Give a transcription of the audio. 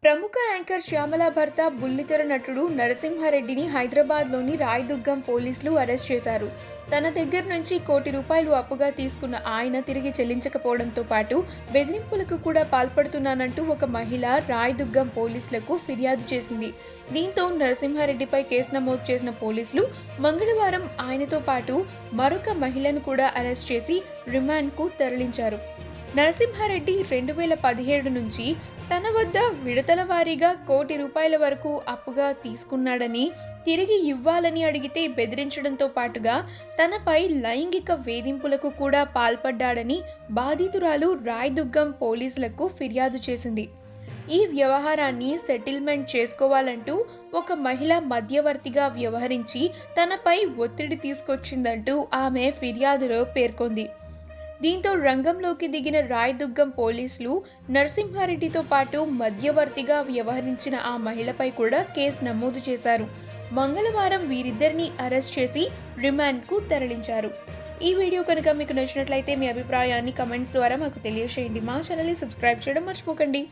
ప్రముఖ యాంకర్ శ్యామల భర్త బుల్లితెర నటుడు నరసింహారెడ్డిని హైదరాబాద్లోని రాయదుర్గం పోలీసులు అరెస్ట్ చేశారు. తన దగ్గర నుంచి ₹1,00,00,000 అప్పుగా తీసుకున్న ఆయన తిరిగి చెల్లించకపోవడంతో పాటు బెదిరింపులకు కూడా పాల్పడుతున్నానంటూ ఒక మహిళ రాయదుర్గం పోలీసులకు ఫిర్యాదు చేసింది. దీంతో నరసింహారెడ్డిపై కేసు నమోదు చేసిన పోలీసులు మంగళవారం ఆయనతో పాటు మరొక మహిళను కూడా అరెస్ట్ చేసి రిమాండ్కు తరలించారు. నరసింహారెడ్డి 2017 నుంచి తన వద్ద విడతల వారీగా ₹1,00,00,000 వరకు అప్పుగా తీసుకున్నాడని, తిరిగి ఇవ్వాలని అడిగితే బెదిరించడంతో పాటుగా తనపై లైంగిక వేధింపులకు కూడా పాల్పడ్డాడని బాధితురాలు రాయదుర్గం పోలీసులకు ఫిర్యాదు చేసింది. ఈ వ్యవహారాన్ని సెటిల్మెంట్ చేసుకోవాలంటూ ఒక మహిళ మధ్యవర్తిగా వ్యవహరించి తనపై ఒత్తిడి తీసుకొచ్చిందంటూ ఆమె ఫిర్యాదులో పేర్కొంది. దీంతో రంగంలోకి దిగిన రాయదుర్గం పోలీసులు నరసింహారెడ్డితో పాటు మధ్యవర్తిగా వ్యవహరించిన ఆ మహిళపై కూడా కేసు నమోదు చేశారు. మంగళవారం వీరిద్దరిని అరెస్ట్ చేసి రిమాండ్కు తరలించారు. ఈ వీడియో కనుక మీకు నచ్చినట్లయితే మీ అభిప్రాయాన్ని కమెంట్స్ ద్వారా మాకు తెలియజేయండి. మా ఛానల్ని సబ్స్క్రైబ్ చేయడం మర్చిపోకండి.